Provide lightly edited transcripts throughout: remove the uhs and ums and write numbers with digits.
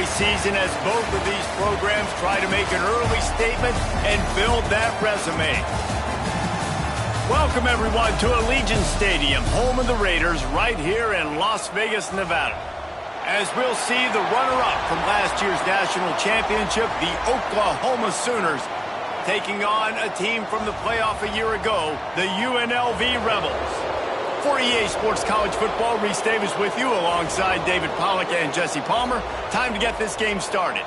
early season as both of these programs try to make an early statement and build that resume. Welcome, everyone, to Allegiant Stadium, home of the Raiders, right here in Las Vegas, Nevada. As we'll see the runner-up from last year's national championship, the Oklahoma Sooners, taking on a team from the playoff a year ago, the UNLV Rebels. For EA Sports College Football, Reese Davis with you alongside David Pollack and Jesse Palmer. Time to get this game started.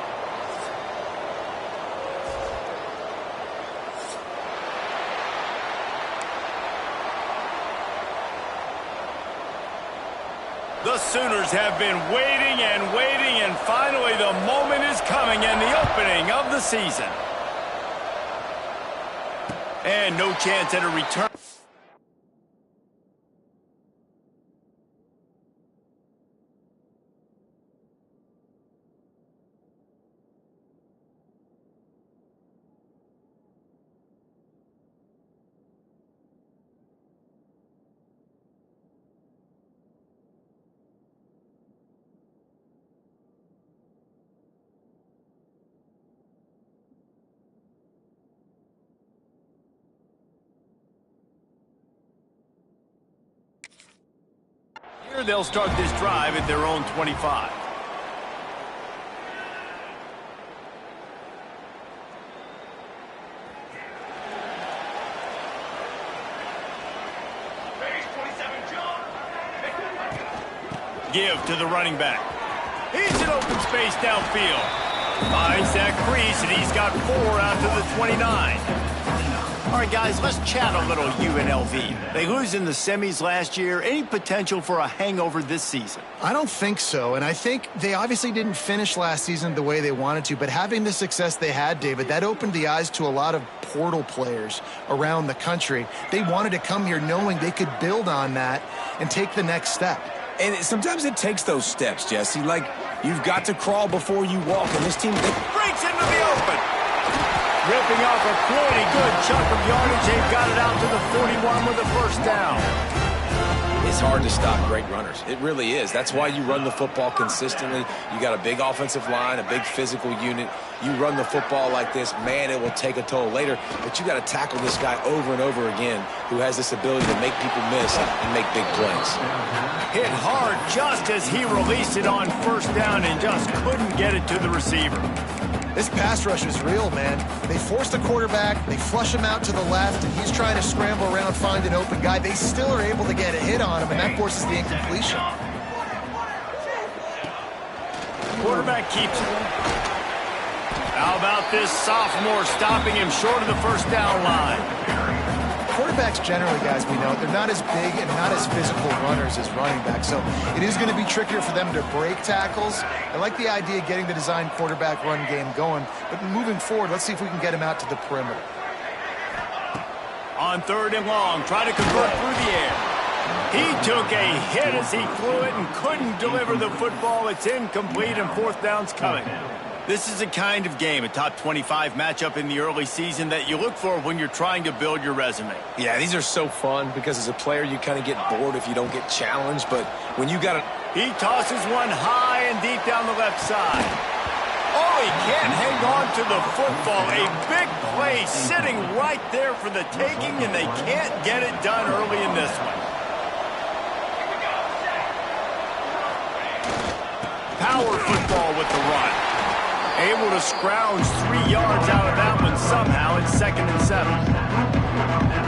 The Sooners have been waiting and finally the moment is coming and the opening of the season. And no chance at a return. Here they'll start this drive at their own 25. Give to the running back. He's in open space downfield. Finds that crease, and he's got 4 out to the 29. All right, guys, let's chat a little UNLV. They lose in the semis last year. Any potential for a hangover this season? I don't think so, and I think they obviously didn't finish last season the way they wanted to, but having the success they had, David, that opened the eyes to a lot of portal players around the country. They wanted to come here knowing they could build on that and take the next step. And sometimes it takes those steps, Jesse. Like, you've got to crawl before you walk, and this team breaks into the open. Ripping off a pretty good chunk of yardage. They've got it out to the 41 with a first down. It's hard to stop great runners. It really is. That's why you run the football consistently. You got a big offensive line, a big physical unit. You run the football like this, man, it will take a toll later. But you got to tackle this guy over and over again who has this ability to make people miss and make big plays. Hit hard just as he released it on first down and just couldn't get it to the receiver. This pass rush is real, man. They force the quarterback, they flush him out to the left, and he's trying to scramble around, find an open guy. They still are able to get a hit on him, and that forces the incompletion. Quarterback keeps it. How about this sophomore stopping him short of the first down line? Quarterbacks generally, guys, we know, they're not as big and not as physical runners as running backs, so it is going to be trickier for them to break tackles. I like the idea of getting the design quarterback run game going, but moving forward, let's see if we can get him out to the perimeter. On 3rd and long, try to convert through the air. He took a hit as he flew it and couldn't deliver the football. It's incomplete and 4th down's coming. This is a kind of game, a top 25 matchup in the early season that you look for when you're trying to build your resume. Yeah, these are so fun because as a player you kind of get bored if you don't get challenged, but when you got it. He tosses one high and deep down the left side. Oh, he can't hang on to the football. A big play sitting right there for the taking, and they can't get it done early in this one. Power football with the run. Able to scrounge 3 yards out of that one somehow. It's 2nd and 7.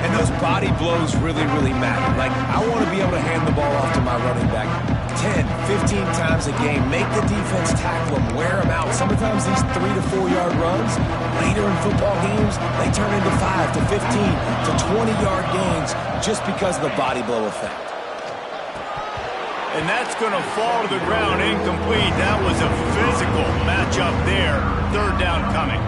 And those body blows really, really matter. Like, I want to be able to hand the ball off to my running back 10, 15 times a game. Make the defense tackle them, wear them out. Sometimes these 3 to 4 yard runs, later in football games, they turn into 5 to 15 to 20 yard gains just because of the body blow effect. And that's going to fall to the ground incomplete. That was a physical matchup there. 3rd down coming.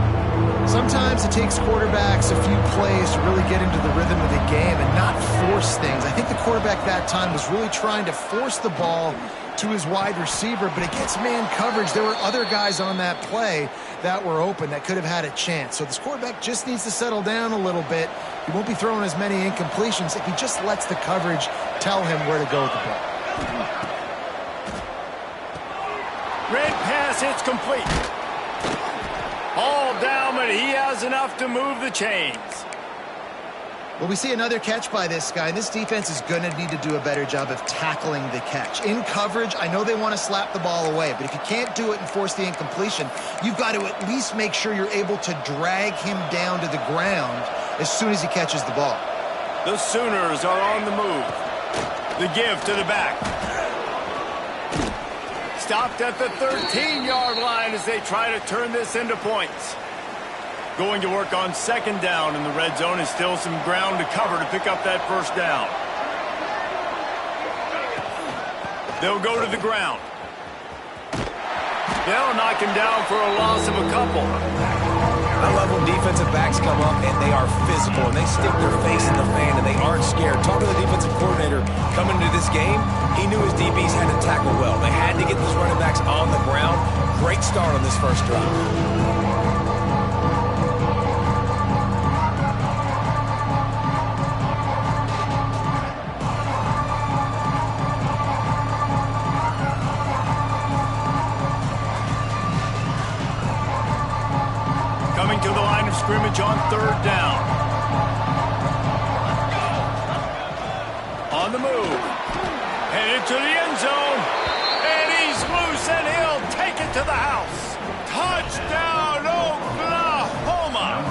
Sometimes it takes quarterbacks a few plays to really get into the rhythm of the game and not force things. I think the quarterback that time was really trying to force the ball to his wide receiver, but against man coverage, there were other guys on that play that were open that could have had a chance. So this quarterback just needs to settle down a little bit. He won't be throwing as many incompletions if he just lets the coverage tell him where to go with the ball. Red pass pass, it's complete. All down, but he has enough to move the chains. Well, we see another catch by this guy. This defense is going to need to do a better job of tackling the catch. In coverage, I know they want to slap the ball away, but if you can't do it and force the incompletion, you've got to at least make sure you're able to drag him down to the ground as soon as he catches the ball. The Sooners are on the move. The give to the back. Stopped at the 13-yard line as they try to turn this into points. Going to work on second down in the red zone, and still some ground to cover to pick up that first down. They'll go to the ground. They'll knock him down for a loss of a couple. I love when defensive backs come up and they are physical and they stick their face in the fan and they aren't scared. Talk to the defensive coordinator coming into this game. He knew his DBs had to tackle well. They had to get these running backs on the ground. Great start on this first drive. Coming to the line of scrimmage on third down. On the move. Headed to the end zone. And he's loose, and he'll take it to the house. Touchdown, Oklahoma!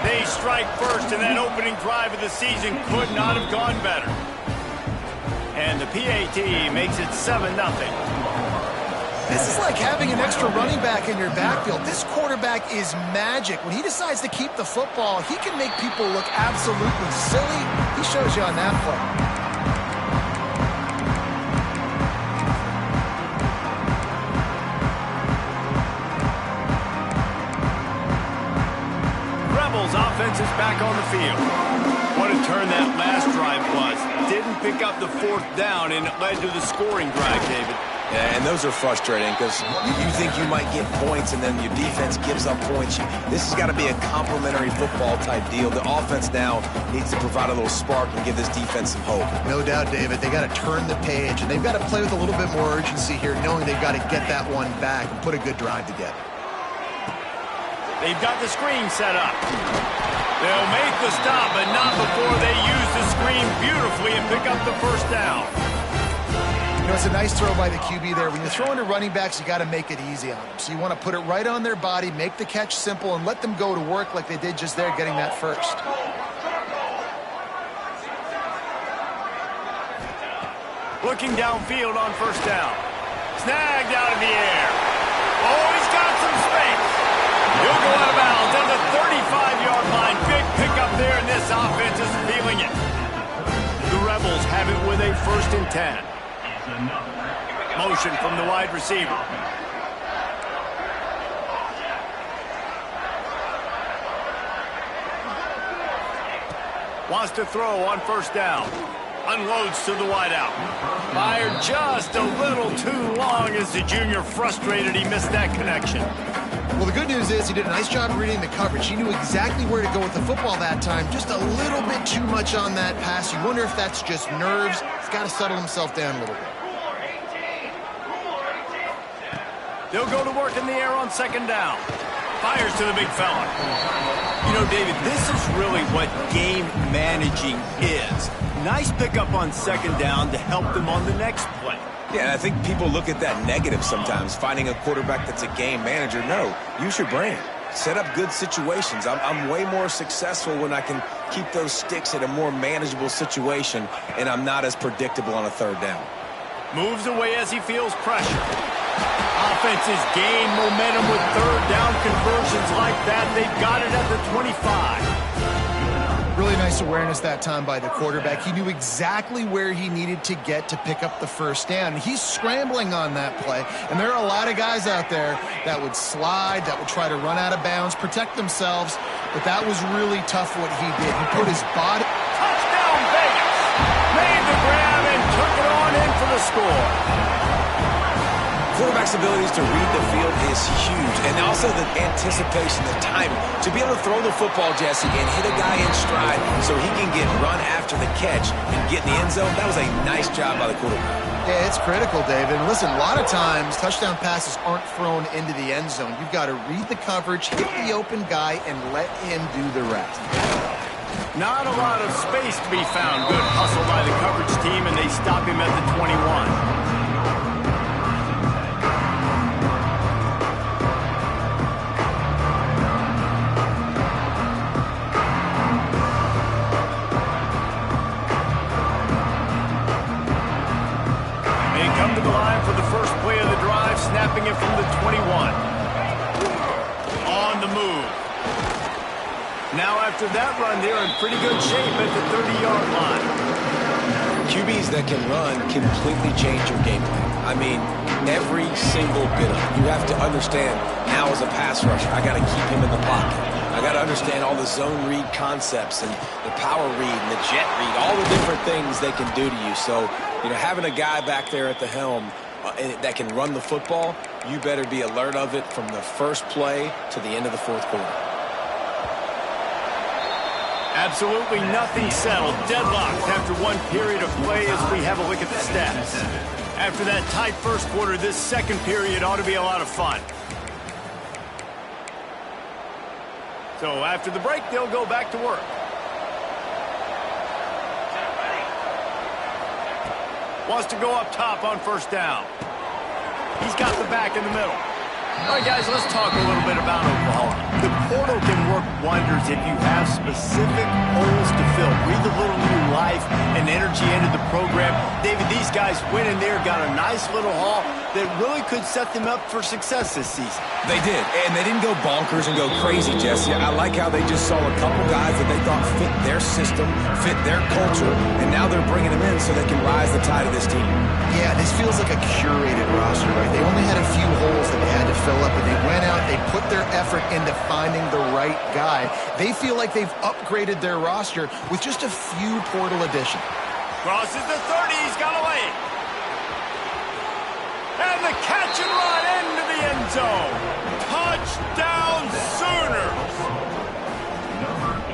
They strike first, and that opening drive of the season could not have gone better. And the PAT makes it 7-0. This is like having an extra running back in your backfield. This quarterback is magic. When he decides to keep the football, he can make people look absolutely silly. He shows you on that play. Rebels offense is back on the field. What a turn that last drive was. Didn't pick up the fourth down, and it led to the scoring drive, David. Yeah, and those are frustrating because you think you might get points and then your defense gives up points. This has got to be a complementary football type deal. The offense now needs to provide a little spark and give this defense some hope. No doubt, David. They got to turn the page, and they've got to play with a little bit more urgency here, knowing they've got to get that one back and put a good drive together. They've got the screen set up. They'll make the stop, but not before they use the screen beautifully and pick up the first down. You know, it's a nice throw by the QB there. When you throw into running backs, you got to make it easy on them. So you want to put it right on their body, make the catch simple, and let them go to work like they did just there, getting that first. Looking downfield on first down. Snagged out of the air. Oh, he's got some space. He'll go out of bounds at the 35-yard line. Big pickup there, and this offense is feeling it. The Rebels have it with a 1st and 10. Motion from the wide receiver. Wants to throw on first down. Unloads to the wideout. Fired just a little too long as the junior frustrated. He missed that connection. Well, the good news is he did a nice job reading the coverage. He knew exactly where to go with the football that time. Just a little bit too much on that pass. You wonder if that's just nerves. He's got to settle himself down a little bit. They'll go to work in the air on second down. Fires to the big fella. You know, David, this is really what game managing is. Nice pickup on second down to help them on the next play. Yeah, and I think people look at that negative sometimes, finding a quarterback that's a game manager. No, use your brain. Set up good situations. I'm way more successful when I can keep those sticks at a more manageable situation, and I'm not as predictable on a third down. Moves away as he feels pressure. Offenses gain momentum with third down conversions like that. They've got it at the 25. Really nice awareness that time by the quarterback. He knew exactly where he needed to get to pick up the first down. He's scrambling on that play, and there are a lot of guys out there that would slide, that would try to run out of bounds, protect themselves, but that was really tough what he did. He put his body... Touchdown Vegas! Made the grab and took it on in for the score. quarterback's abilities to read the field is huge. And also the anticipation, the timing. To be able to throw the football, Jesse, and hit a guy in stride so he can get run after the catch and get in the end zone, that was a nice job by the quarterback. Yeah, it's critical, David. Listen, a lot of times touchdown passes aren't thrown into the end zone. You've got to read the coverage, hit the open guy, and let him do the rest. Not a lot of space to be found. Good hustle by the coverage team, and they stop him at the 21. Snapping it from the 21. On the move. Now after that run, they're in pretty good shape at the 30-yard line. QBs that can run completely change your game plan. I mean, every single bit of it. You have to understand, now as a pass rusher, I got to keep him in the pocket. I got to understand all the zone read concepts and the power read and the jet read, all the different things they can do to you. So, you know, having a guy back there at the helm that can run the football, you better be alert of it from the first play to the end of the fourth quarter. Absolutely nothing settled. Deadlocked after one period of play as we have a look at the stats. After that tight first quarter, this second period ought to be a lot of fun. So after the break, they'll go back to work. Wants to go up top on first down. He's got the back in the middle. All right, guys, let's talk a little bit about Oklahoma. The portal can work wonders if you have specific holes to fill. Breathe a little new life and energy into the program. David, these guys went in there, got a nice little haul that really could set them up for success this season. They did, and they didn't go bonkers and go crazy, Jesse. I like how they just saw a couple guys that they thought fit their system, fit their culture, and now they're bringing them in so they can rise the tide of this team. Yeah, this feels like a curated roster, right? They only had a few holes that they had to fill up, and they went out, they put their effort into finding the right guy. They feel like they've upgraded their roster with just a few portal additions. Crosses the 30, he's got away. And the catch and run into the end zone. Touchdown Sooners!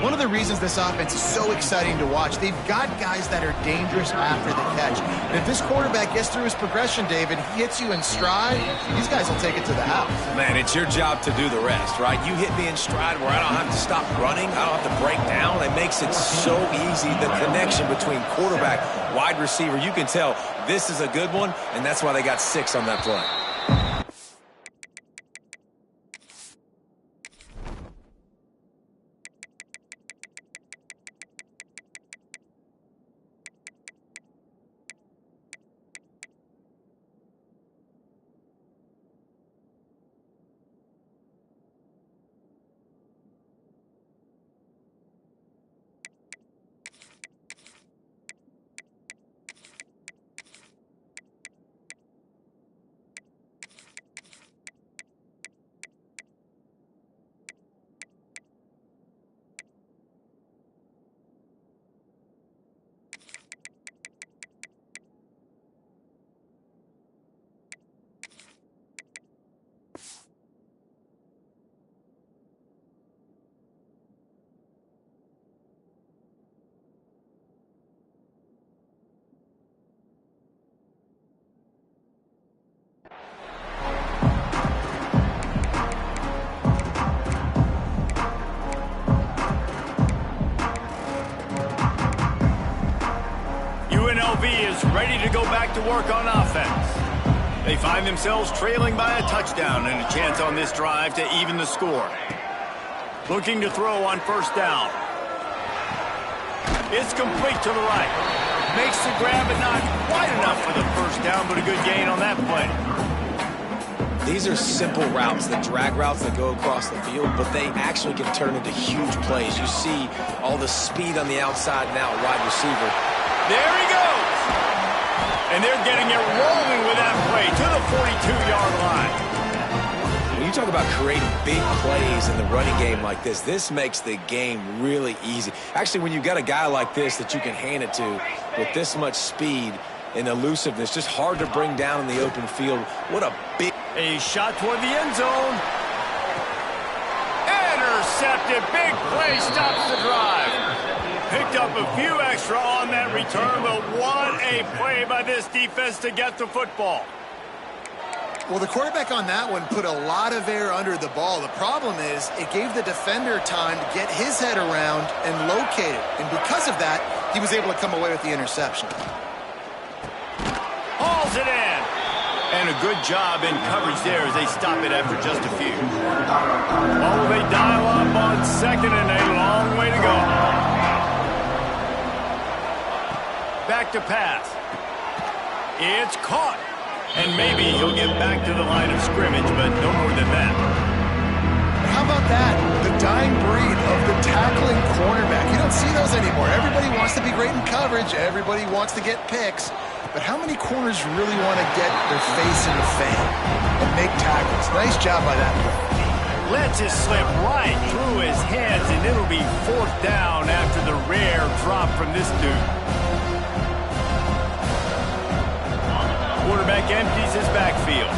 One of the reasons this offense is so exciting to watch, they've got guys that are dangerous after the catch. And if this quarterback gets through his progression, David, he hits you in stride, these guys will take it to the house. Man, it's your job to do the rest, right? You hit me in stride where I don't have to stop running. I don't have to break down. It makes it so easy. The connection between quarterback, wide receiver, you can tell this is a good one, and that's why they got 6 on that play. UNLV is ready to go back to work on offense. They find themselves trailing by a touchdown and a chance on this drive to even the score. Looking to throw on first down. It's complete to the right. Makes the grab, but not quite enough for the first down, but a good gain on that play. These are simple routes, the drag routes that go across the field, but they actually can turn into huge plays. You see all the speed on the outside now, wide receiver. There he goes. And they're getting it rolling with that play to the 42-yard line. When you talk about creating big plays in the running game like this makes the game really easy. Actually, when you've got a guy like this that you can hand it to with this much speed, and elusiveness. Just hard to bring down in the open field. What a big... A shot toward the end zone. Intercepted. Big play stops the drive. Picked up a few extra on that return, but what a play by this defense to get the football. Well, the quarterback on that one put a lot of air under the ball. The problem is it gave the defender time to get his head around and locate it. And because of that, he was able to come away with the interception. Hauls it in. And a good job in coverage there as they stop it after just a few. Oh, they dial up on second and a long way to go. Back to pass. It's caught. And maybe he'll get back to the line of scrimmage, but no more than that. How about that? The dying breed of the tackling cornerback. You don't see those anymore. Everybody wants to be great in coverage. Everybody wants to get picks. But how many corners really want to get their face in the fan and make tackles? Nice job by that player. Lets it slip right through his hands, and it'll be 4th down after the rare drop from this dude. Quarterback empties his backfield.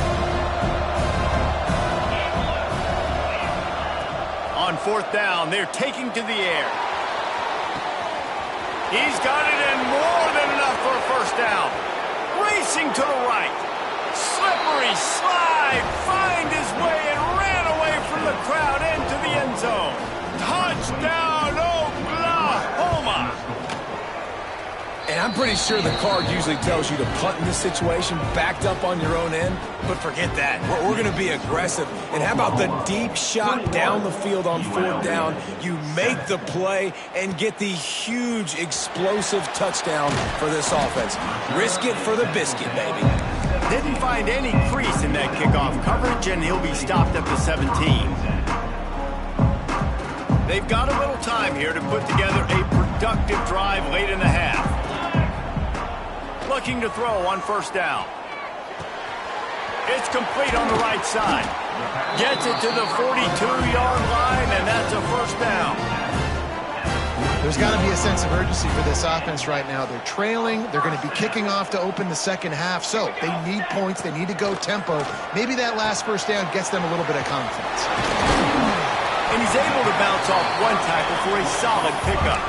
On 4th down, they're taking to the air. He's got it in more than enough for a 1st down. Racing to the right. Slippery slide. Find his way and ran away from the crowd into the end zone. Touchdown, Oklahoma. And I'm pretty sure the card usually tells you to punt in this situation, backed up on your own end, but forget that. We're going to be aggressive. And how about the deep shot down the field on 4th down? You make the play and get the huge explosive touchdown for this offense. Risk it for the biscuit, baby. Didn't find any crease in that kickoff coverage, and he'll be stopped at the 17. They've got a little time here to put together a productive drive late in the half. Looking to throw on 1st down. It's complete on the right side. Gets it to the 42-yard line, and that's a 1st down. There's got to be a sense of urgency for this offense right now. They're trailing. They're going to be kicking off to open the second half. So they need points. They need to go tempo. Maybe that last 1st down gets them a little bit of confidence. And he's able to bounce off one tackle for a solid pickup.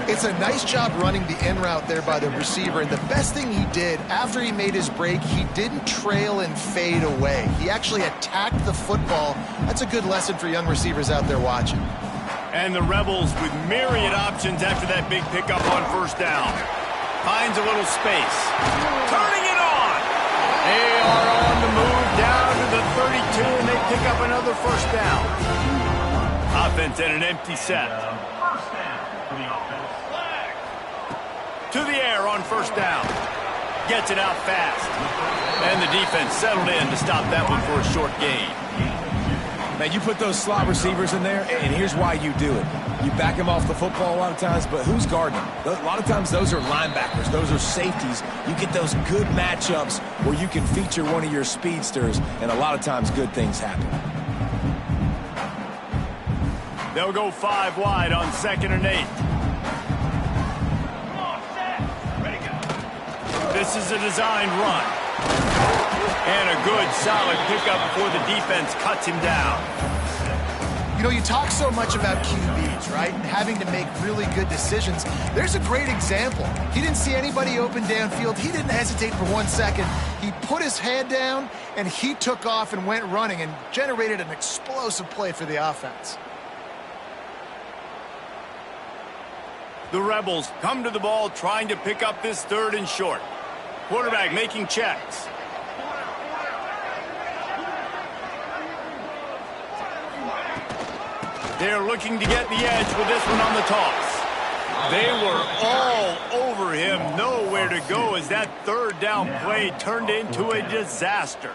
It's a nice job running the in route there by the receiver. And the best thing he did after he made his break, he didn't trail and fade away. He actually attacked the football. That's a good lesson for young receivers out there watching. And the Rebels with myriad options after that big pickup on 1st down. Finds a little space. Turning it on. They are on the move down to the 32, and they pick up another 1st down. Offense in an empty set. To the air on 1st down. Gets it out fast. And the defense settled in to stop that one for a short gain. Now, you put those slot receivers in there, and here's why you do it. You back them off the football a lot of times, but who's guarding them? A lot of times those are linebackers. Those are safeties. You get those good matchups where you can feature one of your speedsters, and a lot of times good things happen. They'll go 5 wide on 2nd and 8. This is a designed run. And a good, solid pickup before the defense cuts him down. You know, you talk so much about QBs, right? And having to make really good decisions. There's a great example. He didn't see anybody open downfield. He didn't hesitate for 1 second. He put his head down, and he took off and went running and generated an explosive play for the offense. The Rebels come to the ball trying to pick up this 3rd and short. Quarterback making checks. They're looking to get the edge with this one on the toss. They were all over him, nowhere to go as that 3rd down play turned into a disaster.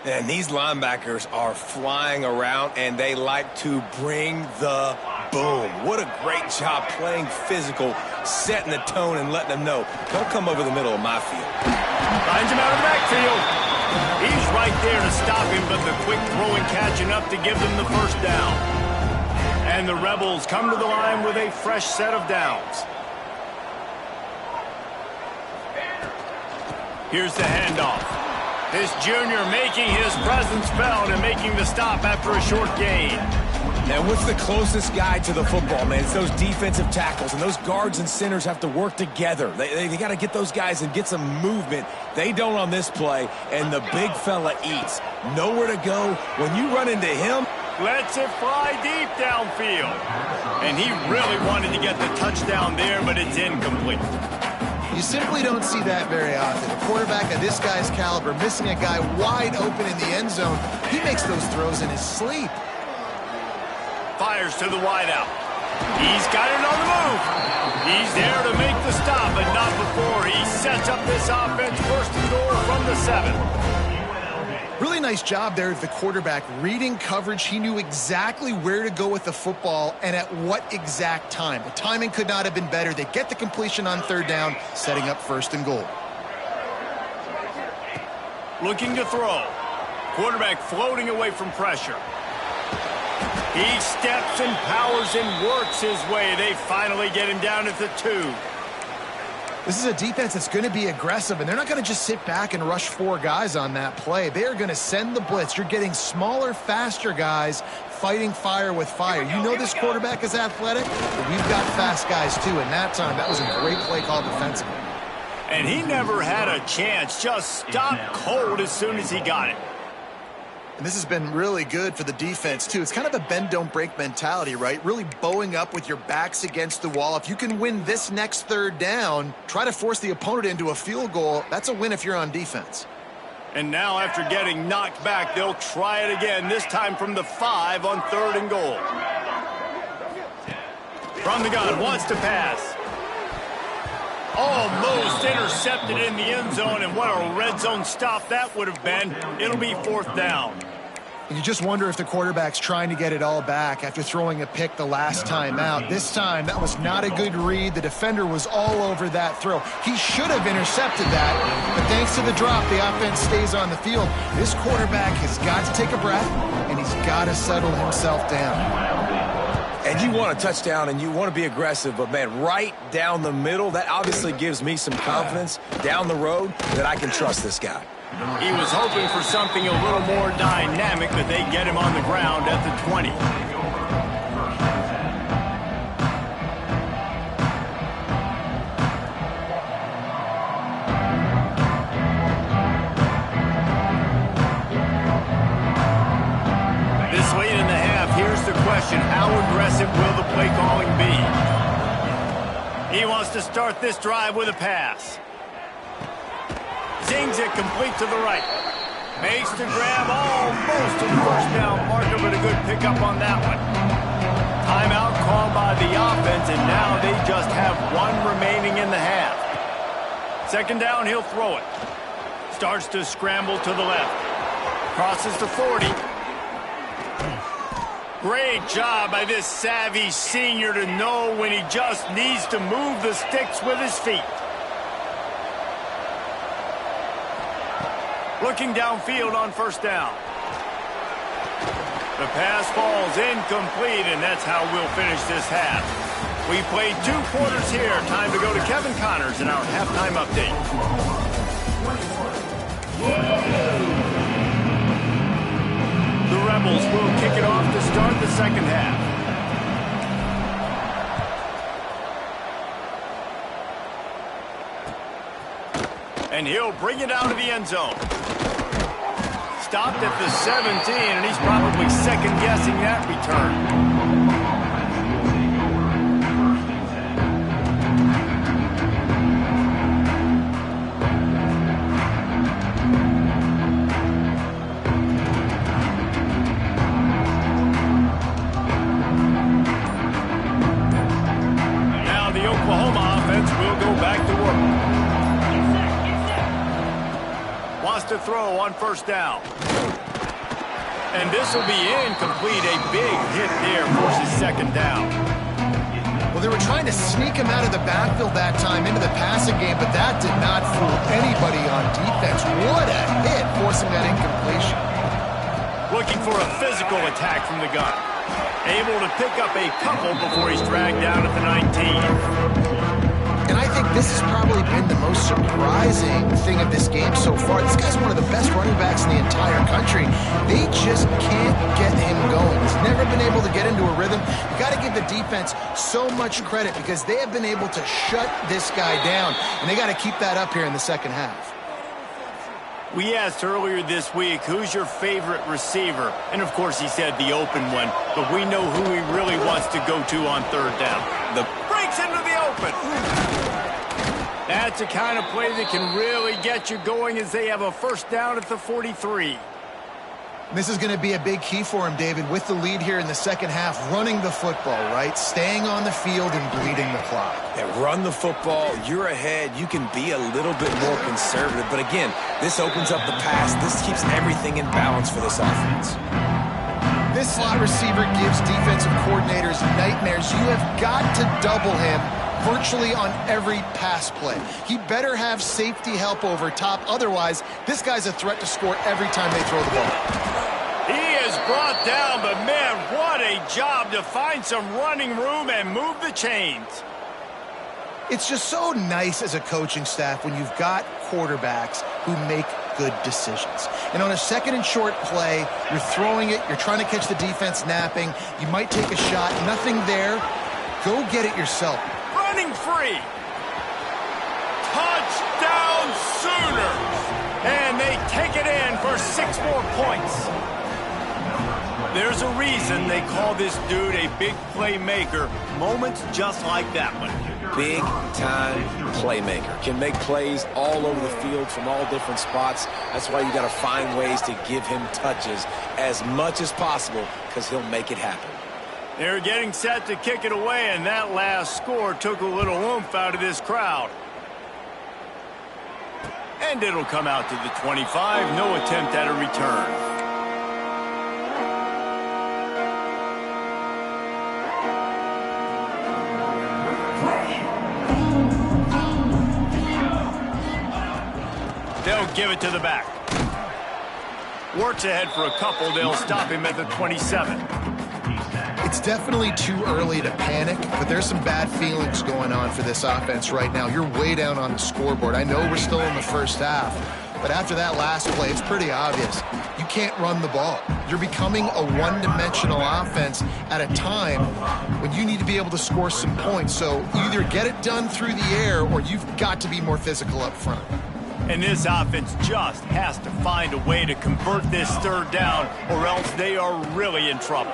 And these linebackers are flying around, and they like to bring the boom. What a great job playing physical, setting the tone and letting them know, don't come over the middle of my field. Finds him out of the backfield. He's right there to stop him, but the quick throw and catch enough to give them the 1st down. And the Rebels come to the line with a fresh set of downs. Here's the handoff. This junior making his presence felt and making the stop after a short gain. Now, what's the closest guy to the football, man? It's those defensive tackles, and those guards and centers have to work together. They got to get those guys and get some movement. They don't on this play, and the big fella eats. Nowhere to go. When you run into him, lets it fly deep downfield. And he really wanted to get the touchdown there, but it's incomplete. You simply don't see that very often. A quarterback of this guy's caliber missing a guy wide open in the end zone. He makes those throws in his sleep. Fires to the wideout. He's got it on the move. He's there to make the stop, but not before he sets up this offense first and goal from the 7. Really nice job there of the quarterback reading coverage. He knew exactly where to go with the football and at what exact time. The timing could not have been better. They get the completion on 3rd down, setting up 1st and goal. Looking to throw. Quarterback floating away from pressure. He steps and powers and works his way. They finally get him down at the 2. This is a defense that's going to be aggressive, and they're not going to just sit back and rush 4 guys on that play. They are going to send the blitz. You're getting smaller, faster guys fighting fire with fire. You know this quarterback is athletic, but we've got fast guys too, and that time, that was a great play call defensively. And he never had a chance. Just stopped cold as soon as he got it. And this has been really good for the defense, too. It's kind of a bend-don't-break mentality, right? Really bowing up with your backs against the wall. If you can win this next 3rd down, try to force the opponent into a field goal. That's a win if you're on defense. And now after getting knocked back, they'll try it again, this time from the 5 on 3rd and goal. From the gun, wants to pass. Almost intercepted in the end zone, and what a red zone stop that would have been. It'll be 4th down. You just wonder if the quarterback's trying to get it all back after throwing a pick the last time out. This time, that was not a good read. The defender was all over that throw. He should have intercepted that, but thanks to the drop, the offense stays on the field. This quarterback has got to take a breath, and he's got to settle himself down. and you want a touchdown and you want to be aggressive, but, man, right down the middle, that obviously gives me some confidence down the road that I can trust this guy. He was hoping for something a little more dynamic, but they get him on the ground at the 20. This late in the half, here's the question: how aggressive will the play calling be? He wants to start this drive with a pass. Zings it complete to the right. Makes the grab almost to the first down marker, but a good pickup on that one. Timeout called by the offense, and now they just have one remaining in the half. Second down, he'll throw it. Starts to scramble to the left. Crosses the 40. Great job by this savvy senior to know when he just needs to move the sticks with his feet. Looking downfield on first down. The pass falls incomplete, and that's how we'll finish this half. We played 2 quarters here. Time to go to Kevin Connors in our halftime update. The Rebels will kick it off to start the second half. And he'll bring it out of the end zone. Stopped at the 17, and he's probably second-guessing that return. Now the Oklahoma offense will go back to work. Wants to throw on first down. And this will be incomplete. A big hit there forces second down. Well, they were trying to sneak him out of the backfield that time into the passing game, but that did not fool anybody on defense. What a hit, forcing that incompletion. Looking for a physical attack from the gun. Able to pick up a couple before he's dragged down at the 19. And I think this has probably been the most surprising thing of this game so far. This guy's one of the best running backs in the entire country. They just can't get him going. He's never been able to get into a rhythm. You got to give the defense so much credit because they have been able to shut this guy down, and they got to keep that up here in the second half. We asked earlier this week, who's your favorite receiver? And, of course, he said the open one, but we know who he really wants to go to on third down. The breaks into the open. That's the kind of play that can really get you going as they have a first down at the 43. This is going to be a big key for him, David, with the lead here in the second half, running the football, right? Staying on the field and bleeding the clock. Yeah, run the football. You're ahead. You can be a little bit more conservative. But again, this opens up the pass. This keeps everything in balance for this offense. This slot receiver gives defensive coordinators nightmares. You have got to double him virtually on every pass play. He better have safety help over top. Otherwise, this guy's a threat to score every time they throw the ball. He is brought down, but man, what a job to find some running room and move the chains. It's just so nice as a coaching staff when you've got quarterbacks who make good decisions. And on a second and short play, you're throwing it, you're trying to catch the defense napping, you might take a shot, nothing there. Go get it yourself. Running free. Touchdown Sooners. And they take it in for 6 more points. There's a reason they call this dude a big playmaker. Moments just like that one. Big-time playmaker. Can make plays all over the field from all different spots. That's why you got to find ways to give him touches as much as possible because he'll make it happen. They're getting set to kick it away, and that last score took a little oomph out of this crowd. And it'll come out to the 25. No attempt at a return. They'll give it to the back. Works ahead for a couple. They'll stop him at the 27. It's definitely too early to panic, but there's some bad feelings going on for this offense right now. You're way down on the scoreboard. I know we're still in the first half, but after that last play, it's pretty obvious. You can't run the ball. You're becoming a one-dimensional offense at a time when you need to be able to score some points. So either get it done through the air or you've got to be more physical up front. And this offense just has to find a way to convert this third down or else they are really in trouble.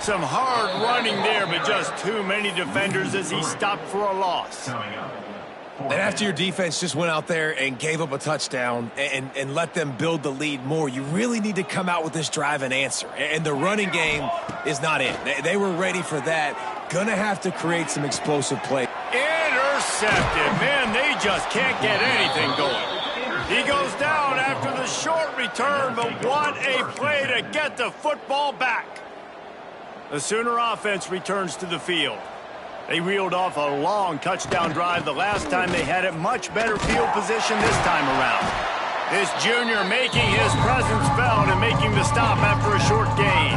Some hard running there, but just too many defenders as he stopped for a loss. And after your defense just went out there and gave up a touchdown and let them build the lead more, you really need to come out with this drive and answer. And the running game is not in. They were ready for that. Gonna have to create some explosive play. Intercepted. Man, they just can't get anything going. He goes down after the short return, but what a play to get the football back. The Sooner offense returns to the field. They reeled off a long touchdown drive the last time they had it. Much better field position this time around. This junior making his presence felt and making the stop after a short gain.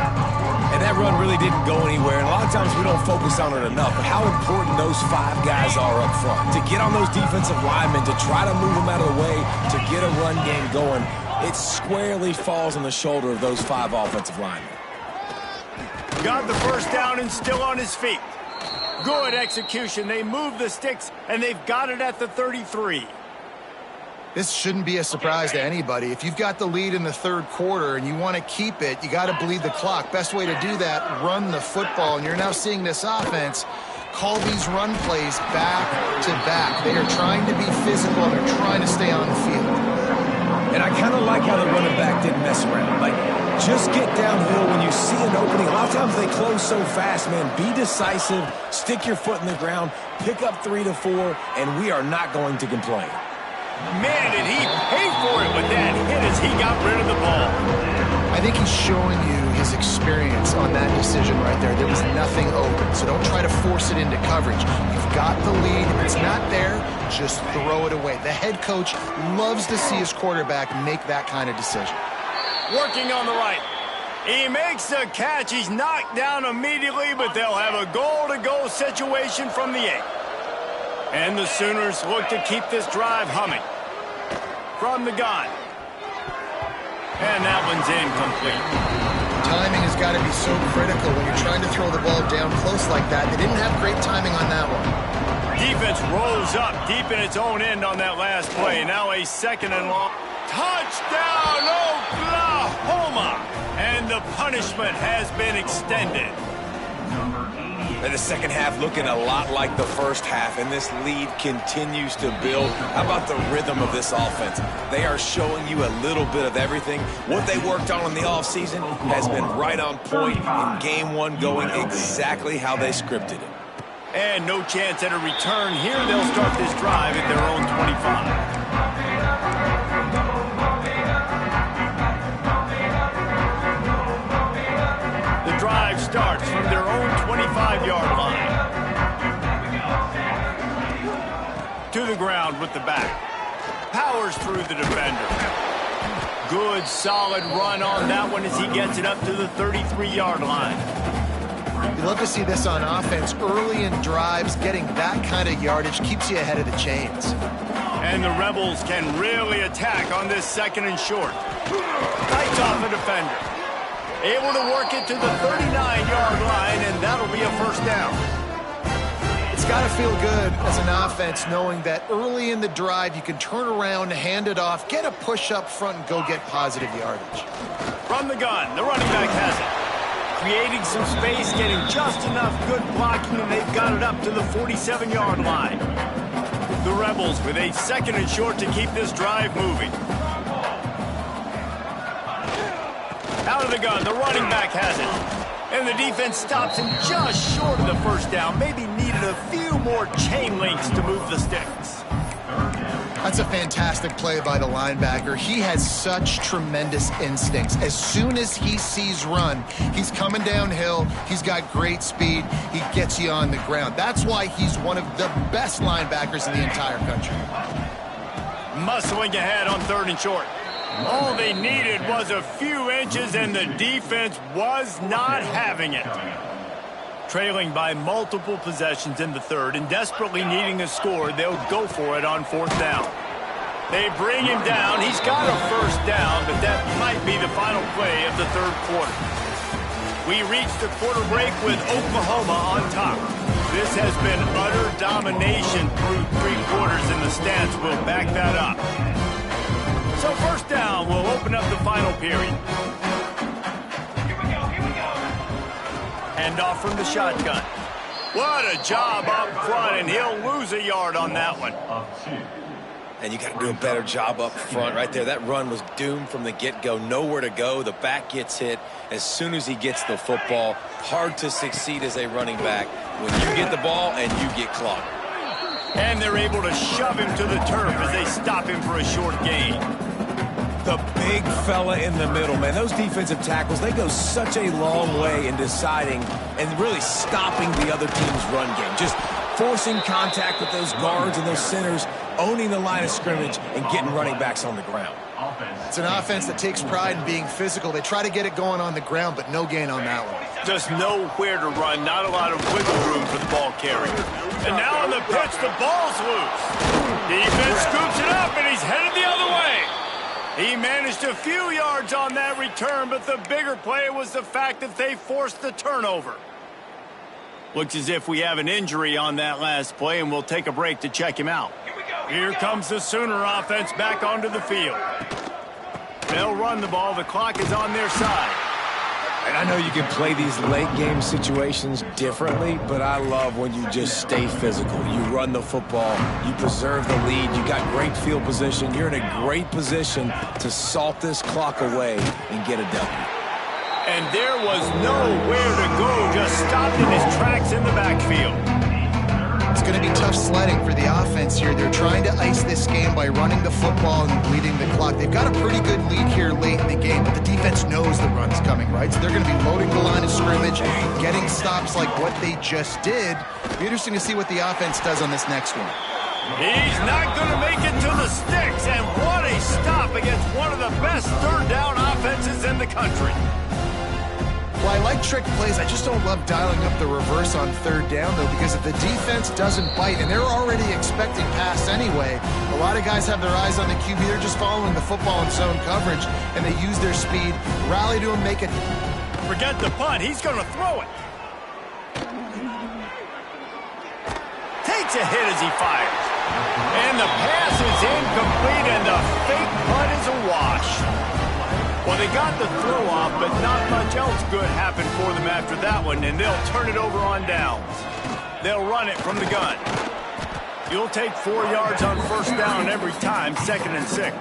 And that run really didn't go anywhere. And a lot of times we don't focus on it enough. But how important those 5 guys are up front. To get on those defensive linemen, to try to move them out of the way, to get a run game going, it squarely falls on the shoulder of those 5 offensive linemen. Got the first down and still on his feet. Good execution. They move the sticks, and they've got it at the 33. This shouldn't be a surprise to anybody. If you've got the lead in the third quarter and you want to keep it, you got to bleed the clock. Best way to do that, run the football. And you're now seeing this offense call these run plays back to back. They are trying to be physical, and they're trying to stay on the field. And I kind of like how the running back didn't mess around. Like, just get downhill when you see an opening. A lot of times they close so fast, man. Be decisive, stick your foot in the ground, pick up 3 to 4, and we are not going to complain. Man, did he pay for it with that hit as he got rid of the ball. I think he's showing you his experience on that decision right there. There was nothing open, so don't try to force it into coverage. You've got the lead. If it's not there, just throw it away. The head coach loves to see his quarterback make that kind of decision. Working on the right. He makes the catch. He's knocked down immediately, but they'll have a goal-to-go situation from the 8. And the Sooners look to keep this drive humming. From the gun. And that one's incomplete. Timing has got to be so critical when you're trying to throw the ball down close like that. They didn't have great timing on that one. Defense rolls up deep in its own end on that last play. Now a second and long. Touchdown, Oklahoma! And the punishment has been extended. And the second half looking a lot like the first half, and this lead continues to build. How about the rhythm of this offense? They are showing you a little bit of everything. What they worked on in the offseason has been right on point in game one, going exactly how they scripted it. And no chance at a return here. They'll start this drive at their own 25. The drive starts from their own 25-yard line. To the ground with the back. Powers through the defender. Good, solid run on that one as he gets it up to the 33-yard line. You love to see this on offense. Early in drives, getting that kind of yardage keeps you ahead of the chains. And the Rebels can really attack on this second and short. Fights off a defender. Able to work it to the 39-yard line, and that'll be a first down. It's got to feel good as an offense knowing that early in the drive you can turn around, hand it off, get a push up front, and go get positive yardage. From the gun, the running back has it. Creating some space, getting just enough good blocking, and they've got it up to the 47-yard line. The Rebels with a second and short to keep this drive moving. Out of the gun, the running back has it. And the defense stops him just short of the first down. Maybe needed a few more chain links to move the sticks. That's a fantastic play by the linebacker. He has such tremendous instincts. As soon as he sees run, he's coming downhill. He's got great speed. He gets you on the ground. That's why he's one of the best linebackers in the entire country. Muscling ahead on third and short. All they needed was a few inches, and the defense was not having it. Trailing by multiple possessions in the third and desperately needing a score, they'll go for it on fourth down. They bring him down. He's got a first down, but that might be the final play of the third quarter. We reach the quarter break with Oklahoma on top. This has been utter domination through three quarters, and the stats will back that up. So first down will open up the final period. Hand off from the shotgun. What a job up front, and he'll lose a yard on that one. And you got to do a better job up front right there. That run was doomed from the get-go. Nowhere to go. The back gets hit as soon as he gets the football. Hard to succeed as a running back when you get the ball and you get clogged. And they're able to shove him to the turf as they stop him for a short gain. The big fella in the middle, man. Those defensive tackles, they go such a long way in deciding and really stopping the other team's run game. Just forcing contact with those guards and those centers, owning the line of scrimmage, and getting running backs on the ground. It's an offense that takes pride in being physical. They try to get it going on the ground, but no gain on that one. Just nowhere to run, not a lot of wiggle room for the ball carrier. And now on the pitch, the ball's loose. Defense scoops it up, and he's headed the other way. He managed a few yards on that return, but the bigger play was the fact that they forced the turnover. Looks as if we have an injury on that last play, and we'll take a break to check him out. Here comes the Sooner offense back onto the field. They'll run the ball. The clock is on their side. And I know you can play these late game situations differently, but I love when you just stay physical. You run the football, you preserve the lead, you got great field position. You're in a great position to salt this clock away and get a W. And there was nowhere to go, just stopped in his tracks in the backfield. It's going to be tough sledding for the offense here. They're trying to ice this game by running the football and bleeding the clock. They've got a pretty good lead here late in the game, but the defense knows the run's coming, right? So they're going to be loading the line of scrimmage, getting stops like what they just did. It'll be interesting to see what the offense does on this next one. He's not going to make it to the sticks, and what a stop against one of the best third down offenses in the country. Well, I like trick plays. I just don't love dialing up the reverse on third down, though, because if the defense doesn't bite, and they're already expecting pass anyway, a lot of guys have their eyes on the QB. They're just following the football in zone coverage, and they use their speed, rally to him, make it. Forget the punt. He's going to throw it. Takes a hit as he fires. And the pass is incomplete, and the fake punt is a wash. Well, they got the throw off, but not much else good happened for them after that one, and they'll turn it over on downs. They'll run it from the gun. You'll take 4 yards on first down every time, 2nd and 6.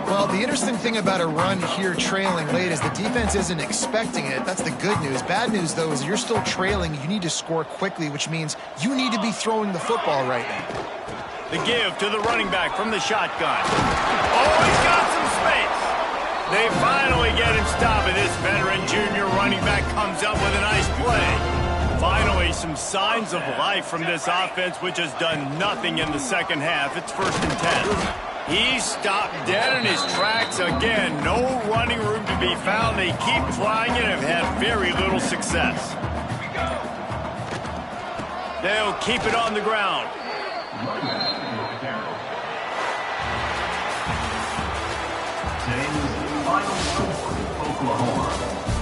Well, the interesting thing about a run here trailing late is the defense isn't expecting it. That's the good news. Bad news, though, is you're still trailing. You need to score quickly, which means you need to be throwing the football right now. The give to the running back from the shotgun. Oh, he's got some space. They finally get him stopped, and this veteran junior running back comes up with a nice play. Finally, some signs of life from this offense, which has done nothing in the second half. It's 1st and 10. He stopped dead in his tracks again. No running room to be found. They keep trying it and have had very little success. They'll keep it on the ground. Final score, Oklahoma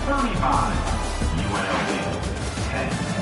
35, UNLV 10.